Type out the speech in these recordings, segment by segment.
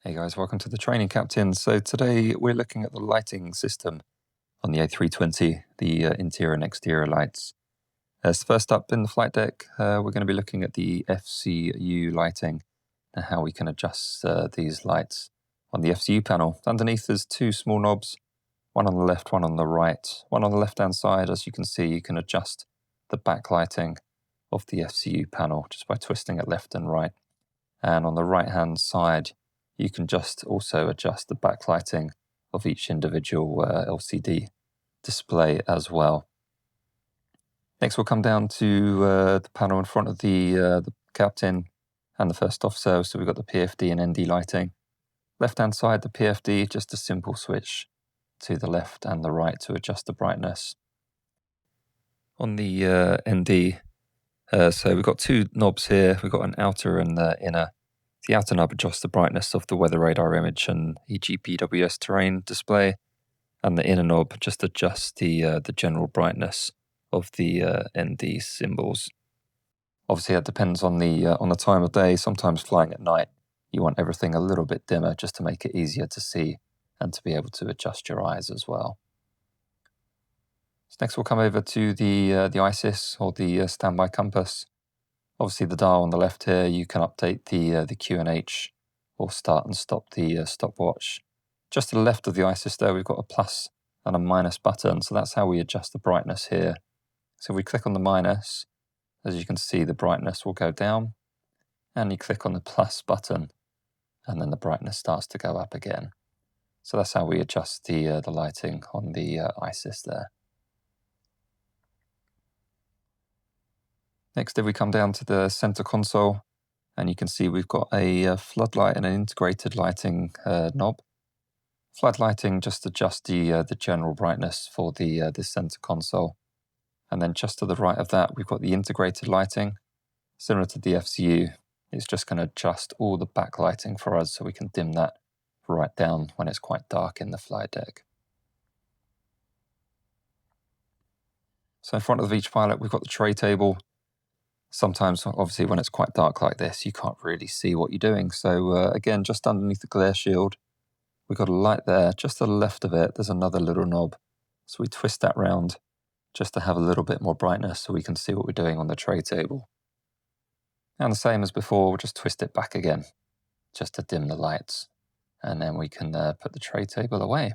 Hey guys, welcome to the Training Captain. So today we're looking at the lighting system on the A320, the interior and exterior lights. As first up in the flight deck, we're going to be looking at the FCU lighting and how we can adjust these lights on the FCU panel. Underneath there's two small knobs, one on the left, one on the right. One on the left-hand side, as you can see, you can adjust the backlighting of the FCU panel just by twisting it left and right. And on the right-hand side, you can just also adjust the backlighting of each individual LCD display as well. Next, we'll come down to the panel in front of the captain and the first officer. So we've got the PFD and ND lighting. Left-hand side, the PFD, just a simple switch to the left and the right to adjust the brightness. On the ND, so we've got two knobs here. We've got an outer and inner. The outer knob adjusts the brightness of the weather radar image and EGPWS terrain display, and the inner knob just adjusts the general brightness of the ND symbols. Obviously, that depends on the time of day. Sometimes flying at night, you want everything a little bit dimmer just to make it easier to see and to be able to adjust your eyes as well. So next, we'll come over to the ISIS or the standby compass. Obviously, the dial on the left here, you can update the QNH or start and stop the stopwatch. Just to the left of the ISIS there, we've got a plus and a minus button, so that's how we adjust the brightness here. So if we click on the minus, as you can see, the brightness will go down, and you click on the plus button, and then the brightness starts to go up again. So that's how we adjust the lighting on the ISIS there. Next, if we come down to the center console, and you can see we've got a floodlight and an integrated lighting knob. Flood lighting just adjusts the general brightness for the center console. And then just to the right of that, we've got the integrated lighting. Similar to the FCU, it's just going to adjust all the backlighting for us so we can dim that right down when it's quite dark in the flight deck. So in front of each pilot, we've got the tray table. Sometimes, obviously, when it's quite dark like this, you can't really see what you're doing. So again, just underneath the glare shield, we've got a light there. Just to the left of it, there's another little knob. So we twist that round just to have a little bit more brightness so we can see what we're doing on the tray table. And the same as before, we'll just twist it back again, just to dim the lights. And then we can put the tray table away.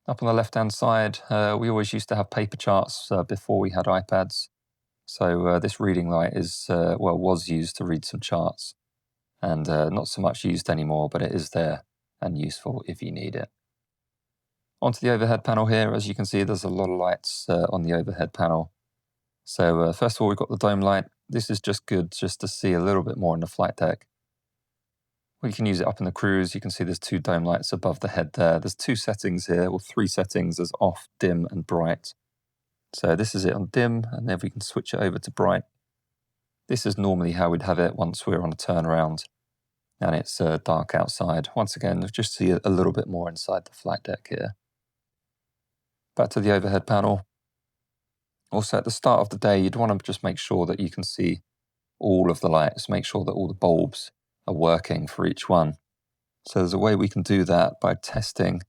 Up on the left-hand side, we always used to have paper charts before we had iPads. So this reading light was used to read some charts, and not so much used anymore, but it is there and useful if you need it. Onto the overhead panel here, as you can see, there's a lot of lights on the overhead panel. So first of all, we've got the dome light. This is just good just to see a little bit more in the flight deck. We can use it up in the cruise. You can see there's two dome lights above the head there. There's two settings here, or three settings. There's off, dim, and bright. So this is it on dim, and then we can switch it over to bright. This is normally how we'd have it once we're on a turnaround and it's dark outside. Once again, just see a little bit more inside the flight deck here. Back to the overhead panel. Also, at the start of the day, you'd want to just make sure that you can see all of the lights, make sure that all the bulbs are working for each one. So there's a way we can do that by testing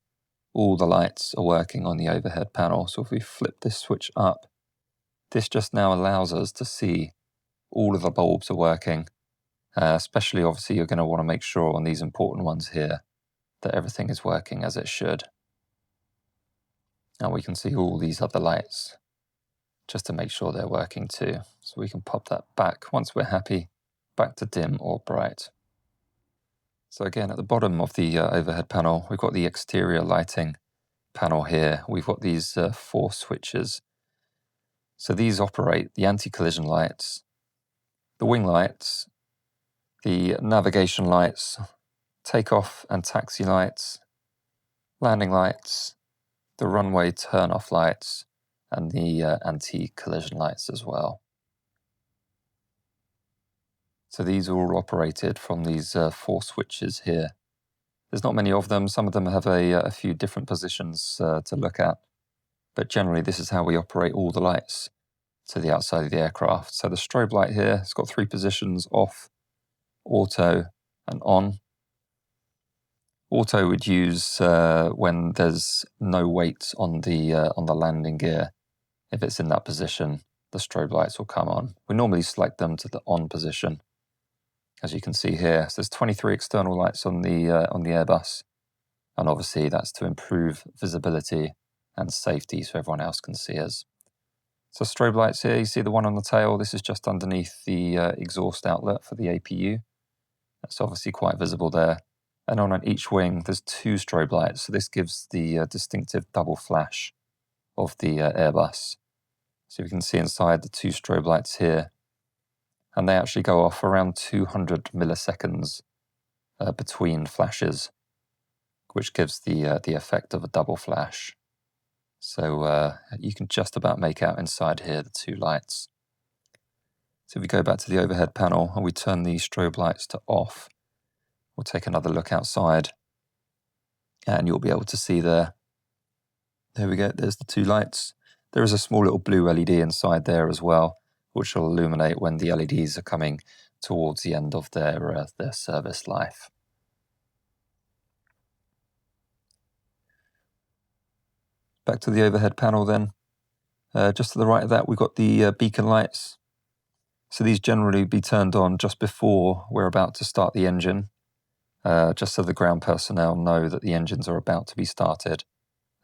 all the lights are working on the overhead panel. So if we flip this switch up, this just now allows us to see all of the bulbs are working. Especially, obviously, you're going to want to make sure on these important ones here that everything is working as it should. And we can see all these other lights just to make sure they're working too. So we can pop that back once we're happy, back to dim or bright. So again, at the bottom of the overhead panel, we've got the exterior lighting panel here. We've got these 4 switches. So these operate the anti-collision lights, the wing lights, the navigation lights, takeoff and taxi lights, landing lights, the runway turn-off lights, and the anti-collision lights as well. So these are all operated from these 4 switches here. There's not many of them. Some of them have a few different positions to look at. But generally, this is how we operate all the lights to the outside of the aircraft. So the strobe light here, it's got 3 positions: off, auto, and on. Auto would use when there's no weight on the landing gear. If it's in that position, the strobe lights will come on. We normally select them to the on position, as you can see here. So there's 23 external lights on the Airbus, and obviously that's to improve visibility and safety so everyone else can see us. So strobe lights here, you see the one on the tail, this is just underneath the exhaust outlet for the APU. That's obviously quite visible there. And on each wing, there's 2 strobe lights, so this gives the distinctive double flash of the Airbus. So you can see inside the 2 strobe lights here, and they actually go off around 200 milliseconds between flashes, which gives the effect of a double flash. So you can just about make out inside here the 2 lights. So if we go back to the overhead panel and we turn the strobe lights to off, we'll take another look outside, and you'll be able to see there we go, there's the 2 lights. There is a small little blue LED inside there as well, which will illuminate when the LEDs are coming towards the end of their service life. Back to the overhead panel then. Just to the right of that, we've got the beacon lights. So these generally be turned on just before we're about to start the engine, just so the ground personnel know that the engines are about to be started.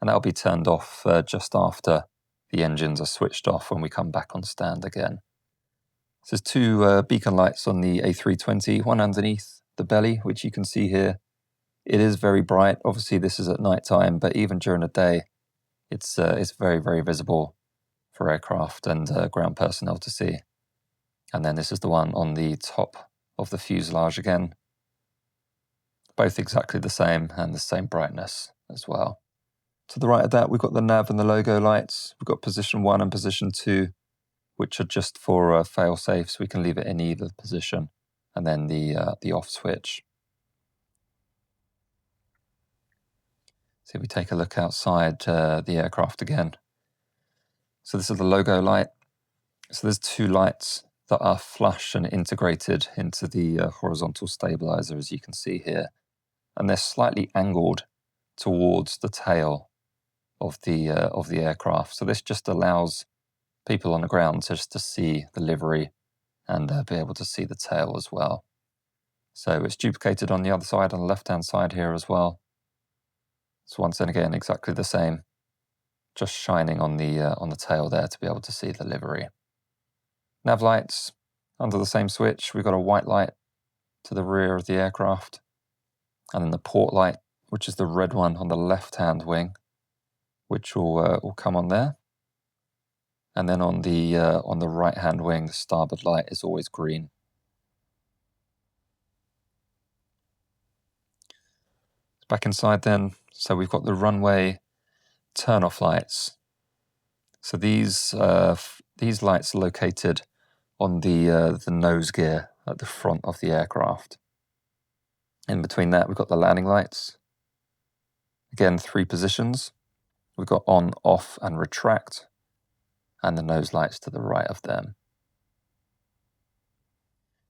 And that'll be turned off just after the engines are switched off when we come back on stand again. So there's 2 beacon lights on the A320, one underneath the belly, which you can see here. It is very bright. Obviously, this is at night time, but even during the day, it's very, very visible for aircraft and ground personnel to see. And then this is the one on the top of the fuselage again. Both exactly the same and the same brightness as well. To the right of that, we've got the nav and the logo lights. We've got position 1 and position 2, which are just for fail-safe, so we can leave it in either position, and then the off switch. So if we take a look outside the aircraft again. So this is the logo light. So there's 2 lights that are flush and integrated into the horizontal stabilizer, as you can see here. And they're slightly angled towards the tail of the aircraft. So this just allows people on the ground just to see the livery and be able to see the tail as well. So it's duplicated on the other side, on the left-hand side here as well. So once and again, exactly the same, just shining on the tail there to be able to see the livery. Nav lights, under the same switch, we've got a white light to the rear of the aircraft, and then the port light, which is the red one on the left-hand wing, which will come on there. And then on the right-hand wing, the starboard light is always green. Back inside then, so we've got the runway turn-off lights. So these lights are located on the nose gear at the front of the aircraft. In between that, we've got the landing lights. Again, 3 positions. We've got on, off, and retract, and the nose lights to the right of them.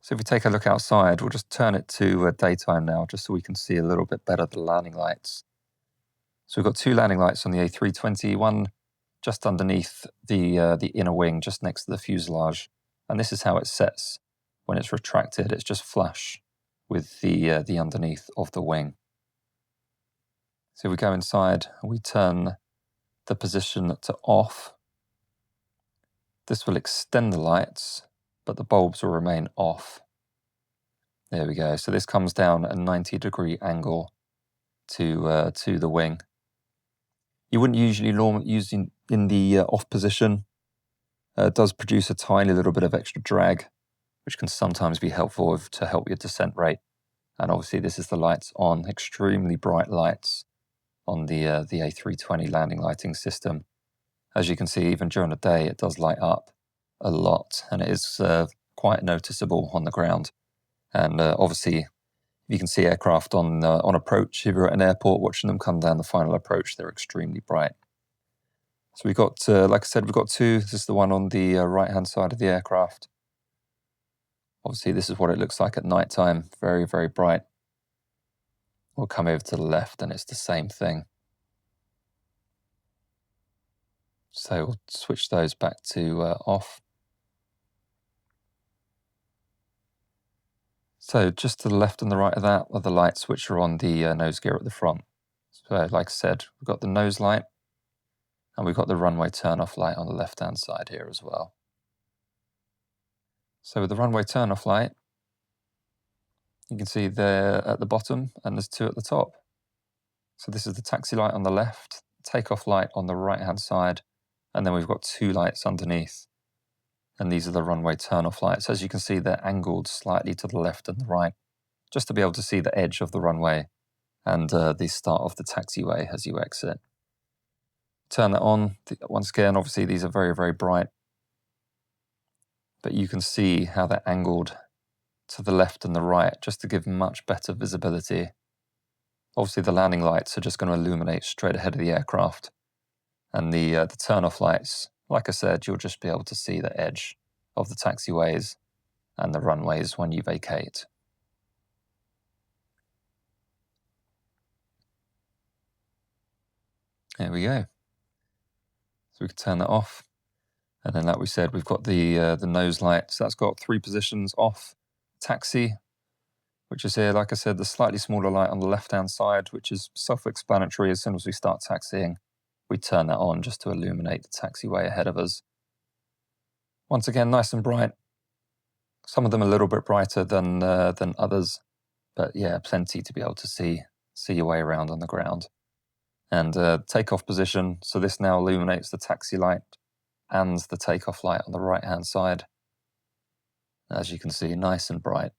So if we take a look outside, we'll just turn it to daytime now, just so we can see a little bit better the landing lights. So we've got 2 landing lights on the A320, one just underneath the inner wing, just next to the fuselage. And this is how it sets when it's retracted. It's just flush with the underneath of the wing. So we go inside and we turn the position to off. This will extend the lights, but the bulbs will remain off. There we go. So this comes down at a 90-degree angle to the wing. You wouldn't usually use in the off position. It does produce a tiny little bit of extra drag, which can sometimes be helpful to help your descent rate. And obviously this is the lights on, extremely bright lights on the A320 landing lighting system. As you can see, even during the day, it does light up a lot, and it is quite noticeable on the ground. And obviously, you can see aircraft on approach. If you're at an airport watching them come down the final approach, they're extremely bright. So we've got, like I said, we've got 2. This is the one on the right-hand side of the aircraft. Obviously, this is what it looks like at night time. Very, very bright. we'll come over to the left and it's the same thing. So we'll switch those back to off. So just to the left and the right of that are the lights which are on the nose gear at the front. So like I said, we've got the nose light and we've got the runway turn-off light on the left-hand side here as well. So with the runway turn-off light, you can see there at the bottom and there's two at the top. So this is the taxi light on the left, takeoff light on the right-hand side, and then we've got two lights underneath. And these are the runway turn-off lights. As you can see, they're angled slightly to the left and the right, just to be able to see the edge of the runway and the start of the taxiway as you exit. Turn that on. Once again, obviously these are very, very bright, but you can see how they're angled to the left and the right just to give much better visibility. Obviously the landing lights are just going to illuminate straight ahead of the aircraft, and the turn-off lights, like I said, you'll just be able to see the edge of the taxiways and the runways when you vacate. There we go. So we can turn that off. And then like we said, we've got the nose light. So that's got 3 positions: off, taxi, which is here. Like I said, the slightly smaller light on the left-hand side, which is self-explanatory. As soon as we start taxiing, we turn that on just to illuminate the taxiway ahead of us. Once again, nice and bright. Some of them a little bit brighter than others, but yeah, plenty to be able to see your way around on the ground. And takeoff position. So this now illuminates the taxi light and the takeoff light on the right-hand side. As you can see, nice and bright.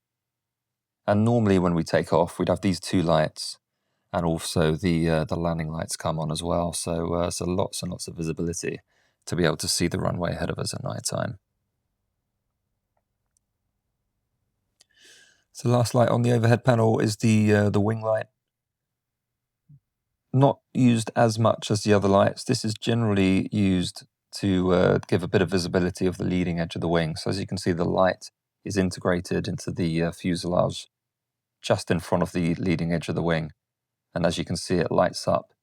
And normally when we take off, we'd have these 2 lights, and also the landing lights come on as well. So so lots and lots of visibility to be able to see the runway ahead of us at night time. So the last light on the overhead panel is the wing light. Not used as much as the other lights. This is generally used to give a bit of visibility of the leading edge of the wing. So as you can see, the light is integrated into the fuselage just in front of the leading edge of the wing. And as you can see, it lights up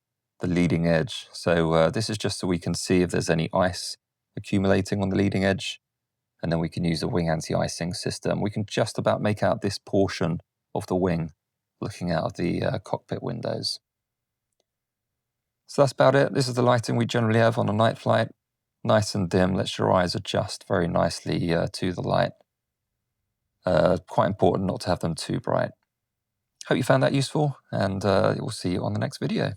the leading edge. So this is just so we can see if there's any ice accumulating on the leading edge. And then we can use the wing anti-icing system. We can just about make out this portion of the wing looking out of the cockpit windows. So that's about it. This is the lighting we generally have on a night flight. Nice and dim, lets your eyes adjust very nicely to the light. Quite important not to have them too bright. Hope you found that useful, and we'll see you on the next video.